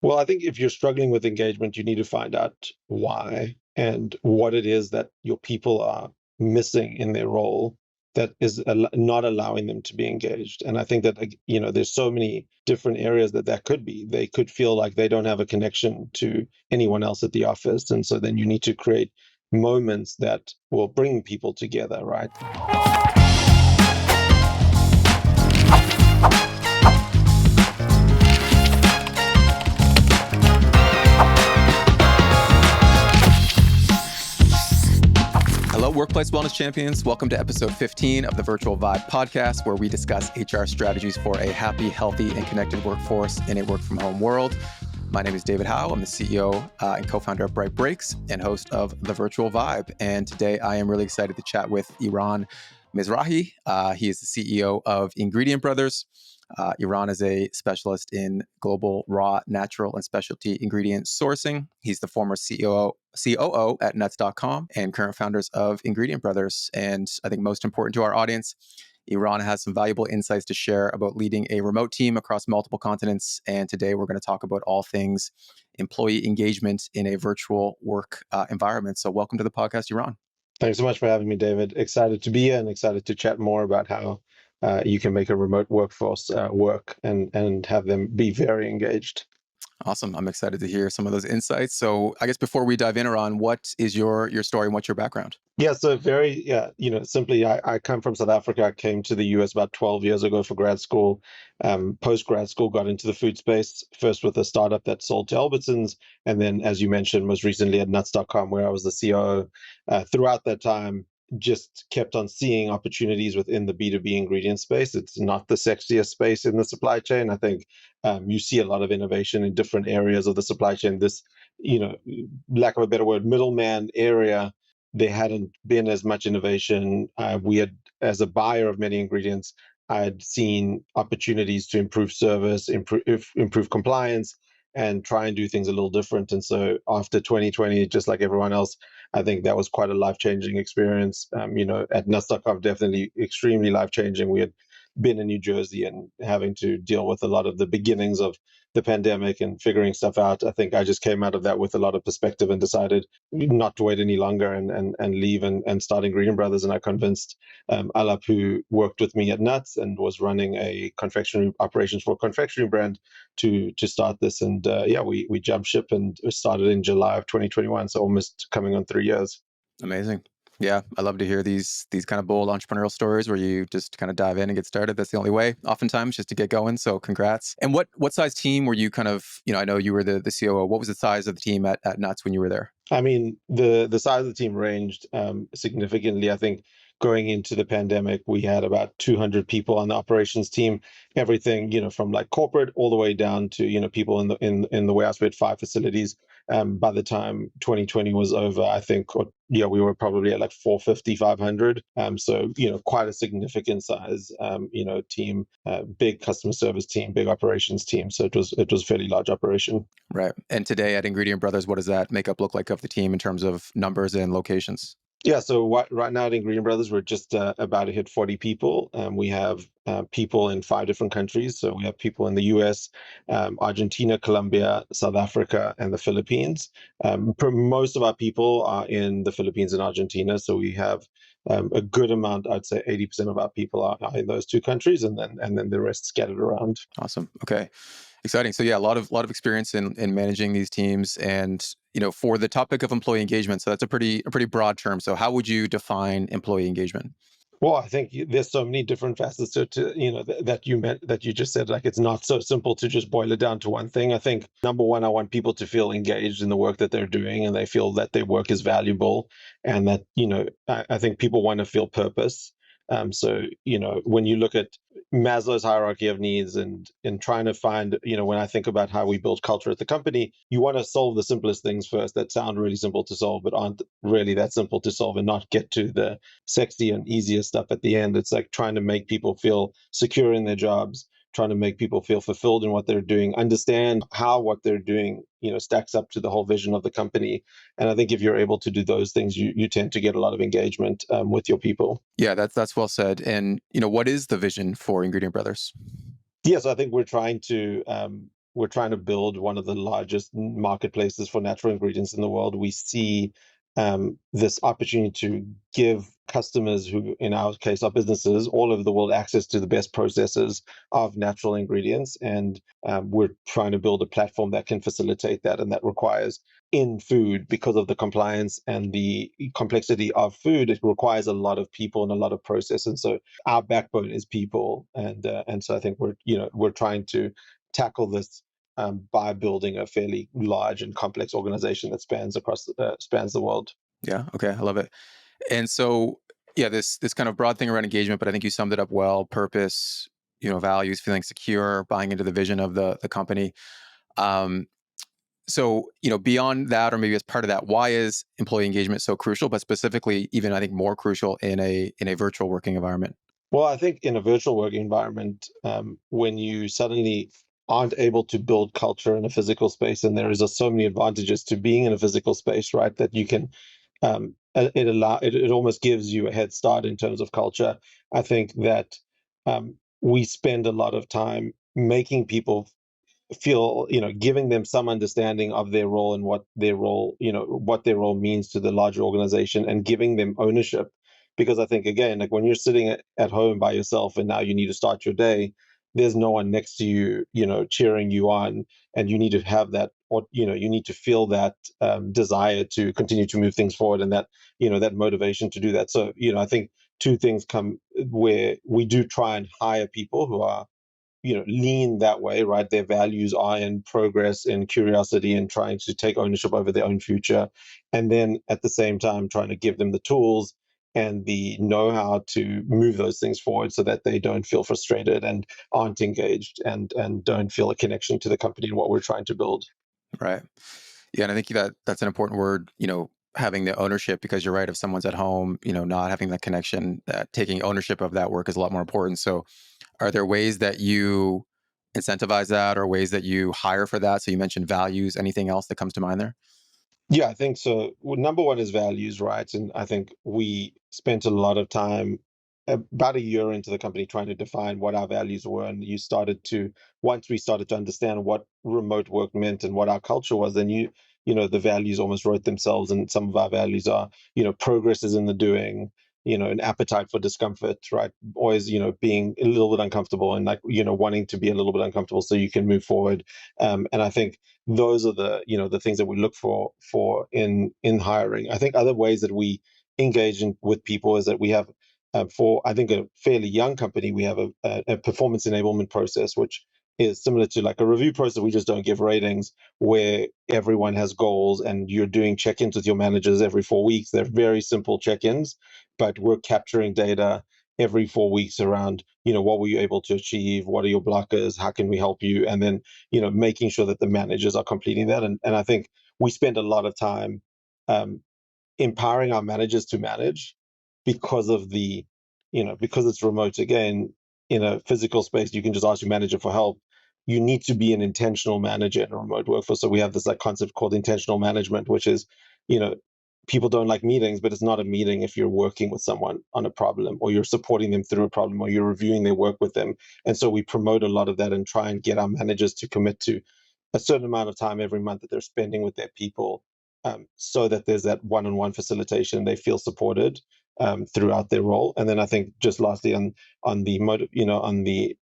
Well, I think if you're struggling with engagement, you need to find out why and what it is that your people are missing in their role that is not allowing them to be engaged. And I think that, there's so many different areas that could be. They could feel like they don't have a connection to anyone else at the office. And so then you need to create moments that will bring people together, right? Hello, Workplace Wellness Champions. Welcome to episode 15 of the Virtual Vibe podcast, where we discuss HR strategies for a happy, healthy, and connected workforce in a work-from-home world. My name is David Howe. I'm the CEO and co-founder of Bright Breaks and host of the Virtual Vibe. And today I am really excited to chat with Eran Mizrahi. He is the CEO of Ingredient Brothers. Eran is a specialist in global raw, natural, and specialty ingredient sourcing. He's the former COO at nuts.com and current founders of Ingredient Brothers. And I think most important to our audience, Eran has some valuable insights to share about leading a remote team across multiple continents. And today we're going to talk about all things employee engagement in a virtual work environment. So welcome to the podcast, Eran. Thanks so much for having me, David. Excited to be here and excited to chat more about how you can make a remote workforce work and have them be very engaged. Awesome. I'm excited to hear some of those insights. So I guess before we dive in, Eran, what is your story and what's your background? Yeah, so simply, I come from South Africa. I came to the US about 12 years ago for grad school. Post grad school, got into the food space, first with a startup that sold to Albertsons. And then, as you mentioned, most recently at nuts.com, where I was the COO. Throughout that time, just kept on seeing opportunities within the B2B ingredient space. It's not the sexiest space in the supply chain. I think you see a lot of innovation in different areas of the supply chain. This, lack of a better word, middleman area, there hadn't been as much innovation. We had, as a buyer of many ingredients, I had seen opportunities to improve service, improve compliance, and try and do things a little different. And so after 2020, just like everyone else, I think that was quite a life-changing experience. At nuts.com, definitely extremely life-changing. We had been in New Jersey and having to deal with a lot of the beginnings of the pandemic and figuring stuff out. I think I just came out of that with a lot of perspective and decided not to wait any longer and leave and start Ingredient Brothers. And I convinced Alap, who worked with me at Nuts and was running a confectionery operations for a confectionery brand, to start this. And we jumped ship and started in July of 2021. So almost coming on 3 years. Amazing. Yeah, I love to hear these kind of bold entrepreneurial stories where you just kind of dive in and get started. That's the only way, oftentimes, just to get going. So congrats. And what size team were you kind of, I know you were the COO. What was the size of the team at Nuts when you were there? I mean, the size of the team ranged significantly. I think going into the pandemic, we had about 200 people on the operations team. Everything, from like corporate all the way down to people in the warehouse. We had 5 facilities. By the time 2020 was over, I think we were probably at like 450, 500. So quite a significant size team, big customer service team, big operations team. So it was a fairly large operation. Right. And today at Ingredient Brothers, what does that makeup look like of the team in terms of numbers and locations? Yeah, so right now at Ingredient Brothers, we're just about to hit 40 people. We have people in 5 different countries. So we have people in the US, Argentina, Colombia, South Africa, and the Philippines. Most of our people are in the Philippines and Argentina. So we have a good amount, I'd say 80% of our people are in those 2 countries, and then the rest scattered around. Awesome. Okay. Exciting. So yeah, a lot of experience in managing these teams, and for the topic of employee engagement. So that's a pretty broad term. So how would you define employee engagement? Well, I think there's so many different facets that you just said. Like, it's not so simple to just boil it down to one thing. I think number one, I want people to feel engaged in the work that they're doing, and they feel that their work is valuable, and that I think people want to feel purpose. So when you look at Maslow's hierarchy of needs and trying to find, when I think about how we build culture at the company, you want to solve the simplest things first that sound really simple to solve, but aren't really that simple to solve, and not get to the sexy and easier stuff at the end. It's like trying to make people feel secure in their jobs, trying to make people feel fulfilled in what they're doing, understand how what they're doing, stacks up to the whole vision of the company. And I think if you're able to do those things, you tend to get a lot of engagement with your people. Yeah, that's well said. And what is the vision for Ingredient Brothers? Yes, I think we're trying to we're trying to build one of the largest marketplaces for natural ingredients in the world. We see this opportunity to give customers, who in our case are businesses all over the world, access to the best processors of natural ingredients. And we're trying to build a platform that can facilitate that, and that requires in food, because of the compliance and the complexity of food, it requires a lot of people and a lot of process. And so our backbone is people, and so I think we're trying to tackle this by building a fairly large and complex organization that spans the world. Yeah. Okay. I love it. And so, yeah, this kind of broad thing around engagement, but I think you summed it up well. Purpose, values, feeling secure, buying into the vision of the company. Um, so, beyond that, or maybe as part of that, why is employee engagement so crucial? But specifically, even I think more crucial in a virtual working environment. Well, I think in a virtual working environment, when you suddenly aren't able to build culture in a physical space, and there is so many advantages to being in a physical space, right? That you can, it almost gives you a head start in terms of culture. I think that we spend a lot of time making people feel, giving them some understanding of their role and what their role means to the larger organization, and giving them ownership. Because I think, again, like when you're sitting at home by yourself and now you need to start your day, there's no one next to you, cheering you on, and you need to have that, or you need to feel that desire to continue to move things forward, and that that motivation to do that. So I think two things come where we do try and hire people who are lean that way, right? Their values are in progress, in curiosity, and trying to take ownership over their own future. And then at the same time, trying to give them the tools and the know-how to move those things forward, so that they don't feel frustrated and aren't engaged, and don't feel a connection to the company and what we're trying to build. Right. Yeah, and I think that's an important word, having the ownership, because you're right. If someone's at home, not having that connection, that taking ownership of that work is a lot more important. So are there ways that you incentivize that, or ways that you hire for that? So you mentioned values. Anything else that comes to mind there? Yeah, I think so. Well, number one is values, right? And I think we spent a lot of time, about a year into the company, trying to define what our values were. And once we started to understand what remote work meant and what our culture was, then the values almost wrote themselves. And some of our values are, progress is in the doing, an appetite for discomfort, right? Always, being a little bit uncomfortable, and like, wanting to be a little bit uncomfortable so you can move forward. And I think those are the things that we look for in hiring. I think other ways that we engage with people is that we have, for I think a fairly young company, we have a performance enablement process, which is similar to like a review process. We just don't give ratings, where everyone has goals and you're doing check-ins with your managers every 4 weeks. They're very simple check-ins, but we're capturing data every 4 weeks around, what were you able to achieve? What are your blockers? How can we help you? And then, making sure that the managers are completing that. And I think we spend a lot of time um, empowering our managers to manage, because of because it's remote. Again, in a physical space, you can just ask your manager for help. You need to be an intentional manager in a remote workforce. So we have this like concept called intentional management, which is, you know, people don't like meetings, but it's not a meeting if you're working with someone on a problem, or you're supporting them through a problem, or you're reviewing their work with them. And so we promote a lot of that and try and get our managers to commit to a certain amount of time every month that they're spending with their people, so that there's that one-on-one facilitation. They feel supported throughout their role. And then I think just lastly, on the motive, on the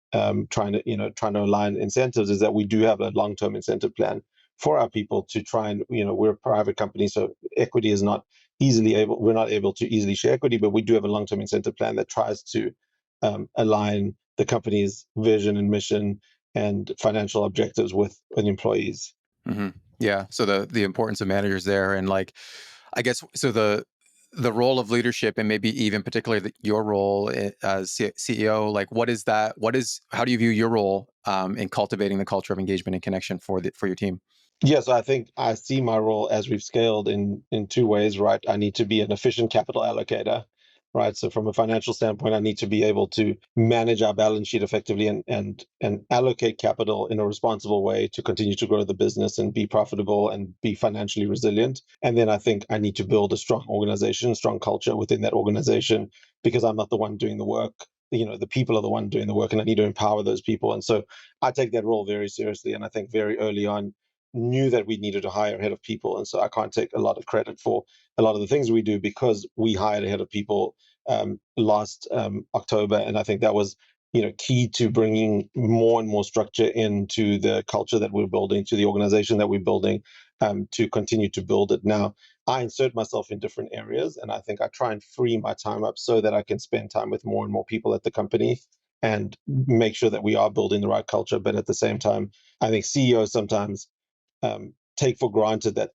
trying to align incentives, is that we do have a long-term incentive plan for our people to try and, we're a private company, so equity is not we're not able to easily share equity, but we do have a long-term incentive plan that tries to align the company's vision and mission and financial objectives with employees. Hmm. Yeah. So the importance of managers there, and like, I guess, so the role of leadership, and maybe even particularly your role as CEO, like what is that? How do you view your role in cultivating the culture of engagement and connection for your team? Yes, I think I see my role as we've scaled in two ways, right? I need to be an efficient capital allocator, right? So from a financial standpoint, I need to be able to manage our balance sheet effectively, and allocate capital in a responsible way to continue to grow the business and be profitable and be financially resilient. And then I think I need to build a strong organization, strong culture within that organization, because I'm not the one doing the work. the people are the one doing the work, and I need to empower those people. And so I take that role very seriously. And I think very early on knew that we needed to hire a head of people. And so I can't take a lot of credit for a lot of the things we do because we hired a head of people last October. And I think that was key to bringing more and more structure into the culture that we're building, to the organization that we're building, to continue to build it. Now, I insert myself in different areas, and I think I try and free my time up so that I can spend time with more and more people at the company and make sure that we are building the right culture. But at the same time, I think CEOs sometimes take for granted that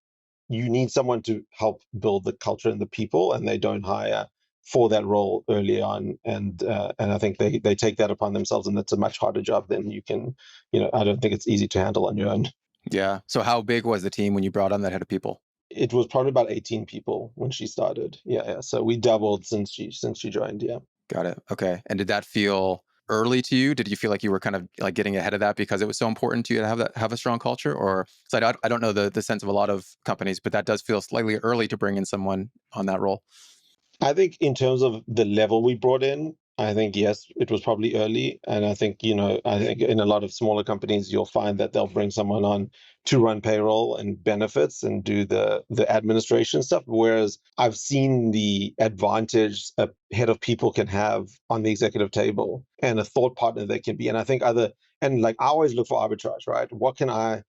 you need someone to help build the culture and the people, and they don't hire for that role early on. And I think they take that upon themselves, and that's a much harder job than you can. I don't think it's easy to handle on your own. Yeah. So how big was the team when you brought on that head of people? It was probably about 18 people when she started. Yeah. So we doubled since she joined. Yeah. Got it. Okay. And did that feel early to you? Did you feel like you were kind of like getting ahead of that because it was so important to you to have a strong culture? Or so I don't know the sense of a lot of companies, but that does feel slightly early to bring in someone on that role. I think in terms of the level we brought in, I think yes, it was probably early. And I think, I think in a lot of smaller companies, you'll find that they'll bring someone on to run payroll and benefits and do the administration stuff. Whereas I've seen the advantage a head of people can have on the executive table and a thought partner they can be. And I think like I always look for arbitrage, right? Where can I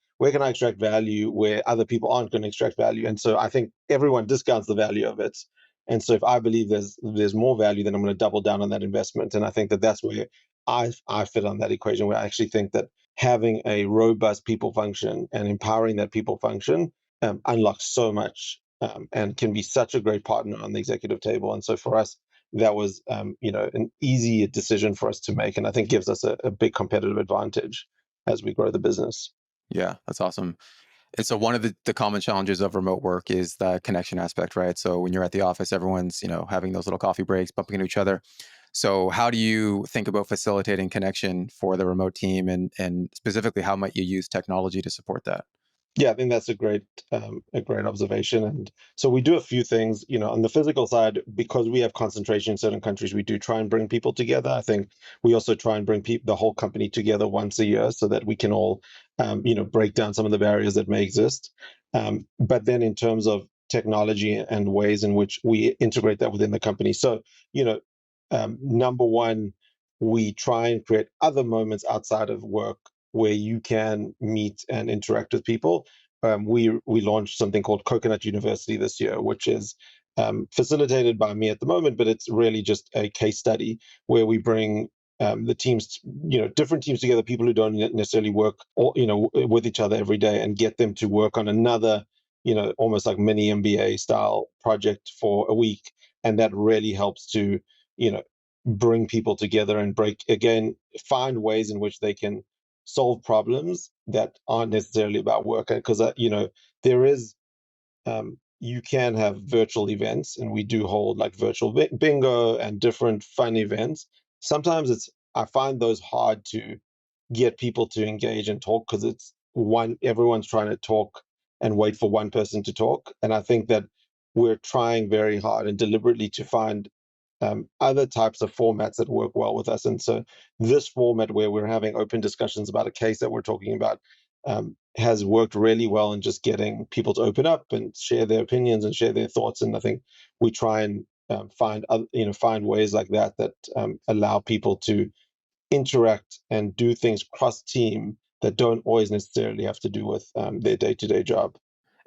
extract value where other people aren't going to extract value? And so I think everyone discounts the value of it. And so if I believe there's more value, then I'm going to double down on that investment. And I think that's where I fit on that equation, where I actually think that having a robust people function and empowering that people function unlocks so much and can be such a great partner on the executive table. And so for us, that was an easy decision for us to make, and I think gives us a big competitive advantage as we grow the business. Yeah, that's awesome. And so one of the common challenges of remote work is the connection aspect, right? So when you're at the office, everyone's, having those little coffee breaks, bumping into each other. So how do you think about facilitating connection for the remote team, and specifically how might you use technology to support that? Yeah, I think that's a great observation. And so we do a few things, on the physical side, because we have concentration in certain countries, we do try and bring people together. I think we also try and bring the whole company together once a year so that we can all, break down some of the barriers that may exist. But then in terms of technology and ways in which we integrate that within the company. So, number one, we try and create other moments outside of work where you can meet and interact with people. We launched something called Coconut University this year, which is facilitated by me at the moment, but it's really just a case study where we bring the teams, different teams together, people who don't necessarily work, with each other every day, and get them to work on another, almost like mini MBA style project for a week, and that really helps to, bring people together and find ways in which they can solve problems that aren't necessarily about work. Because there is you can have virtual events, and we do hold like virtual bingo and different fun events. Sometimes I find those hard to get people to engage and talk, because everyone's trying to talk and wait for one person to talk. And I think that we're trying very hard and deliberately to find other types of formats that work well with us. And so this format, where we're having open discussions about a case that we're talking about, has worked really well in just getting people to open up and share their opinions and share their thoughts. And I think we try and find ways like that allow people to interact and do things cross team that don't always necessarily have to do with their day-to-day job.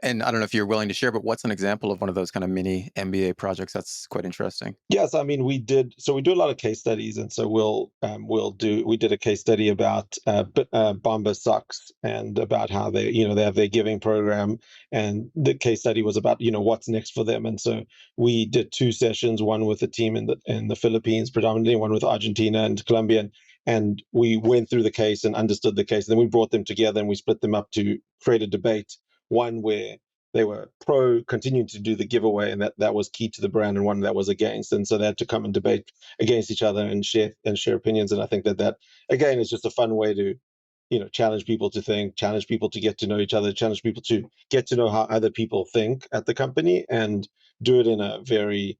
And I don't know if you're willing to share, but what's an example of one of those kind of mini MBA projects that's quite interesting? Yes, I mean we do a lot of case studies, and so we did a case study about Bomba socks and about how they have their giving program, and the case study was about what's next for them. And so we did two sessions, one with a team in the Philippines predominantly, one with Argentina and Colombia, and we went through the case and understood the case. And then we brought them together and we split them up to create a debate. One where they were pro continuing to do the giveaway, and that was key to the brand, and one that was against. And so they had to come and debate against each other and share opinions. And I think that again is just a fun way to challenge people to think, challenge people to get to know each other, challenge people to get to know how other people think at the company, and do it in a very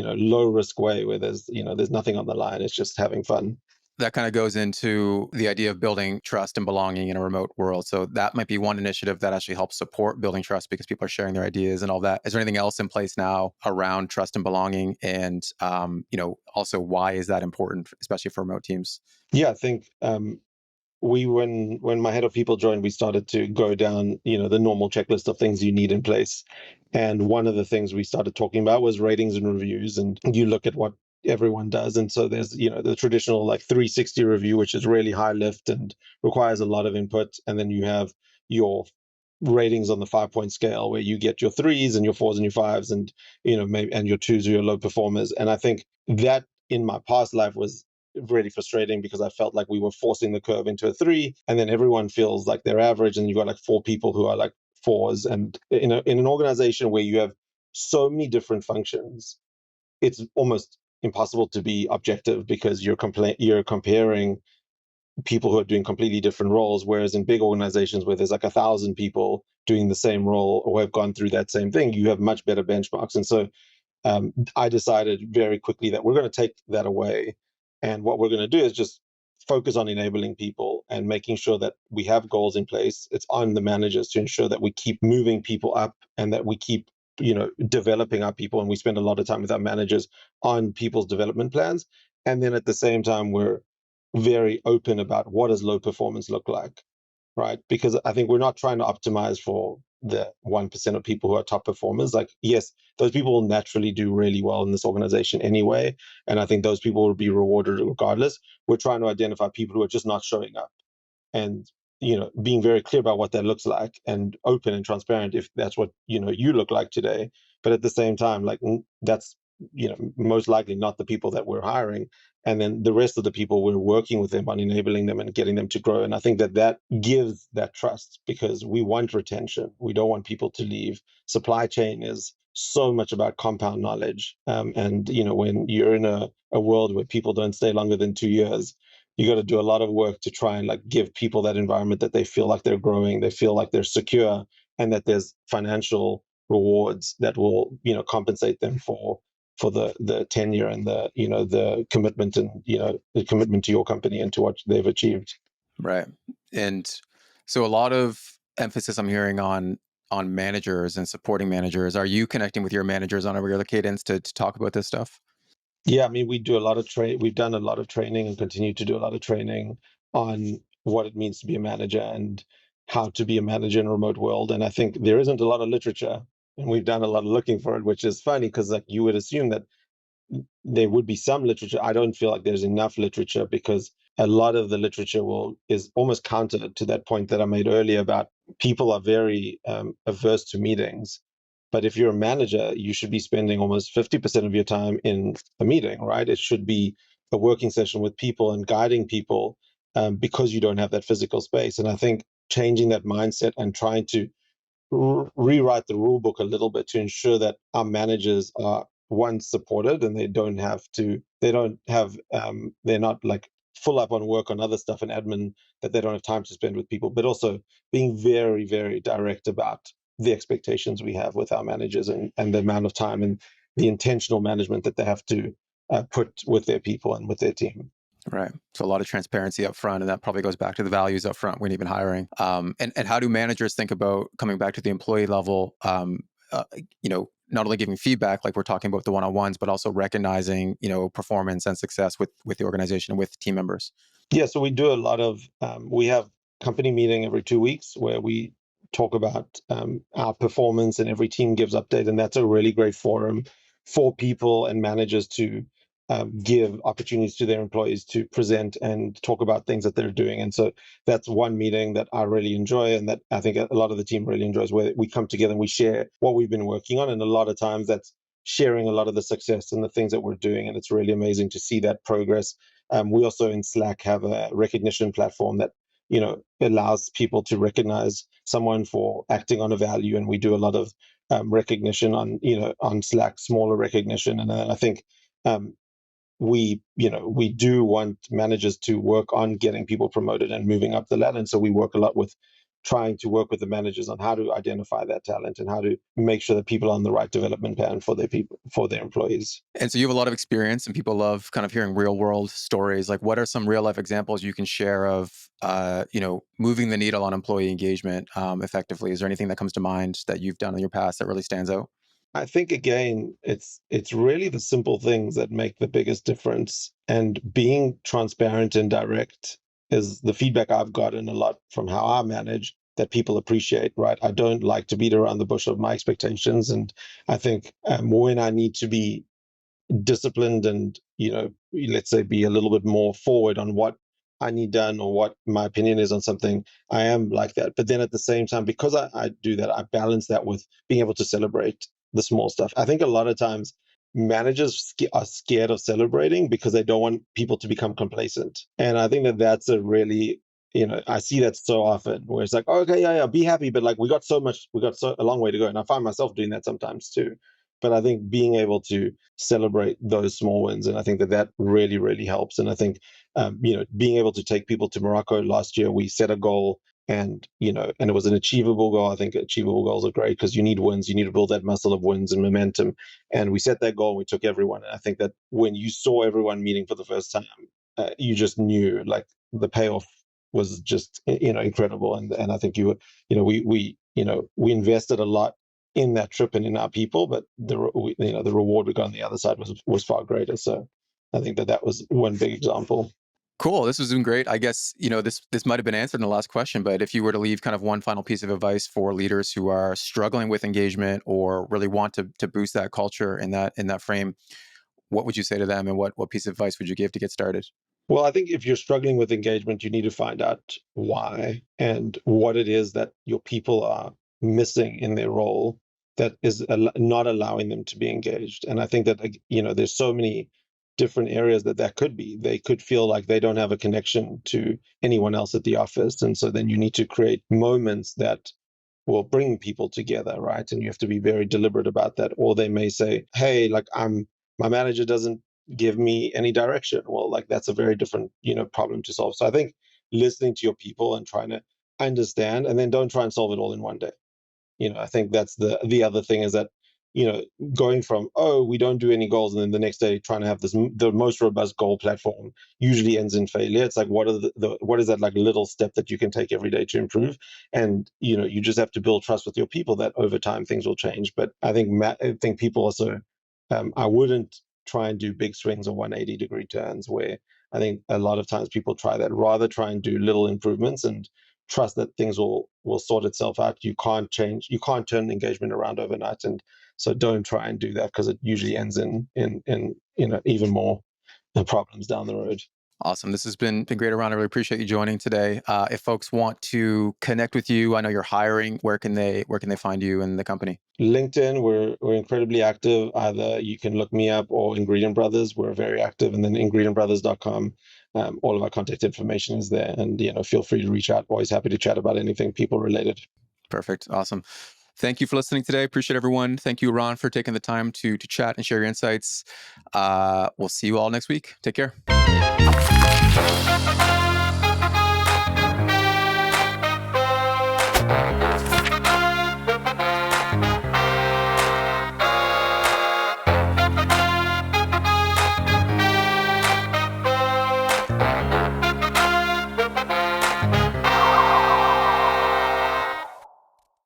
low risk way where there's nothing on the line. It's just having fun. That kind of goes into the idea of building trust and belonging in a remote world. So that might be one initiative that actually helps support building trust because people are sharing their ideas and all that. Is there anything else in place now around trust and belonging? And, also why is that important, especially for remote teams? Yeah, I think when my head of people joined, we started to go down, the normal checklist of things you need in place. And one of the things we started talking about was ratings and reviews. And you look at what everyone does. And so there's, the traditional like 360 review, which is really high lift and requires a lot of input. And then you have your ratings on the 5-point scale where you get your threes and your fours and your fives and, maybe, and your twos are your low performers. And I think that in my past life was really frustrating because I felt like we were forcing the curve into a 3, and then everyone feels like they're average, and you've got like 4 people who are like 4s. And in an organization where you have so many different functions, it's almost impossible to be objective because you're comparing people who are doing completely different roles. Whereas in big organizations where there's like 1,000 people doing the same role or have gone through that same thing, you have much better benchmarks. And so I decided very quickly that we're going to take that away. And what we're going to do is just focus on enabling people and making sure that we have goals in place. It's on the managers to ensure that we keep moving people up and that we keep, developing our people. And we spend a lot of time with our managers on people's development plans. And then at the same time, we're very open about what does low performance look like, right? Because I think we're not trying to optimize for the 1% of people who are top performers. Like, yes, those people will naturally do really well in this organization anyway. And I think those people will be rewarded regardless. We're trying to identify people who are just not showing up and, being very clear about what that looks like and open and transparent if that's what, you look like today. But at the same time, like that's, most likely not the people that we're hiring. And then the rest of the people, we're working with them on enabling them and getting them to grow. And I think that gives that trust because we want retention. We don't want people to leave. Supply chain is so much about compound knowledge. And, when you're in a world where people don't stay longer than 2 years, you got to do a lot of work to try and like give people that environment that they feel like they're growing, they feel like they're secure, and that there's financial rewards that will, compensate them for the tenure and the commitment and the commitment to your company and to what they've achieved. Right. And so a lot of emphasis I'm hearing on managers and supporting managers. Are you connecting with your managers on a regular cadence to talk about this stuff? Yeah, I mean, we do a lot of we've done a lot of training and continue to do a lot of training on what it means to be a manager and how to be a manager in a remote world. And I think there isn't a lot of literature, and we've done a lot of looking for it, which is funny because like you would assume that there would be some literature. I don't feel like there's enough literature because a lot of the literature is almost counter to that point that I made earlier about people are very averse to meetings. But if you're a manager, you should be spending almost 50% of your time in a meeting, right? It should be a working session with people and guiding people because you don't have that physical space. And I think changing that mindset and trying to rewrite the rule book a little bit to ensure that our managers are one supported and they're not like full up on work on other stuff and admin that they don't have time to spend with people, but also being very, very direct about the expectations we have with our managers and the amount of time and the intentional management that they have to put with their people and with their team. Right. So a lot of transparency up front, and that probably goes back to the values up front when even hiring. And how do managers think about coming back to the employee level? Not only giving feedback, like we're talking about the one-on-ones, but also recognizing, performance and success with the organization and with team members. Yeah, so we do a lot of we have company meeting every 2 weeks where we talk about our performance and every team gives update, and that's a really great forum for people and managers to give opportunities to their employees to present and talk about things that they're doing. And so that's one meeting that I really enjoy and that I think a lot of the team really enjoys, where we come together and we share what we've been working on. And a lot of times that's sharing a lot of the success and the things that we're doing. And it's really amazing to see that progress. We also in Slack have a recognition platform that allows people to recognize someone for acting on a value, and we do a lot of recognition on Slack, smaller recognition. And then I think we do want managers to work on getting people promoted and moving up the ladder, and so we work a lot with trying to work with the managers on how to identify that talent and how to make sure that people are on the right development plan for their people, for their employees. And so you have a lot of experience, and people love kind of hearing real world stories. Like, what are some real life examples you can share of, moving the needle on employee engagement effectively? Is there anything that comes to mind that you've done in your past that really stands out? I think again, it's really the simple things that make the biggest difference. And being transparent and direct is the feedback I've gotten a lot from how I manage that people appreciate, right? I don't like to beat around the bush of my expectations. And I think when I need to be disciplined and let's say be a little bit more forward on what I need done or what my opinion is on something, I am like that. But then at the same time, because I do that, I balance that with being able to celebrate the small stuff. I think a lot of times managers are scared of celebrating because they don't want people to become complacent, and I think that that's a really, I see that so often where it's like, okay, yeah, be happy, but like we got so a long way to go, and I find myself doing that sometimes too. But I think being able to celebrate those small wins, and I think that that really, really helps. And I think, being able to take people to Morocco last year, we set a goal, and and it was an achievable goal. I think achievable goals are great because you need wins, you need to build that muscle of wins and momentum. And we set that goal, and we took everyone. And I think that when you saw everyone meeting for the first time, you just knew like the payoff was just incredible. And I think we invested a lot in that trip and in our people, but the reward we got on the other side was far greater. So I think that that was one big example. Cool. This has been great. I guess, this might have been answered in the last question, but if you were to leave kind of one final piece of advice for leaders who are struggling with engagement or really want to boost that culture in that frame, what would you say to them, and what piece of advice would you give to get started? Well, I think if you're struggling with engagement, you need to find out why and what it is that your people are missing in their role that is not allowing them to be engaged. And I think that, there's so many different areas that could be. They could feel like they don't have a connection to anyone else at the office. And so then you need to create moments that will bring people together, right? And you have to be very deliberate about that. Or they may say, hey, like my manager doesn't give me any direction. Well, like that's a very different, problem to solve. So I think listening to your people and trying to understand, and then don't try and solve it all in one day. I think that's the other thing is that, you know, going from, oh, we don't do any goals, and then the next day trying to have the most robust goal platform usually ends in failure. It's like, what are what is that like little step that you can take every day to improve? And you just have to build trust with your people that over time things will change. But I think people also, I wouldn't try and do big swings or 180-degree turns, where I think a lot of times people try that. Rather try and do little improvements and trust that things will sort itself out. You can't turn engagement around overnight, and so don't try and do that, because it usually ends in even more problems down the road. Awesome. This has been great, Eran. I really appreciate you joining today. If folks want to connect with you, I know you're hiring. Where can they find you and the company? LinkedIn, we're incredibly active. Either you can look me up or Ingredient Brothers. We're very active, and then ingredientbrothers.com. All of our contact information is there, and feel free to reach out. Always happy to chat about anything people related. Perfect. Awesome. Thank you for listening today. Appreciate everyone. Thank you, Eran, for taking the time to chat and share your insights. We'll see you all next week. Take care.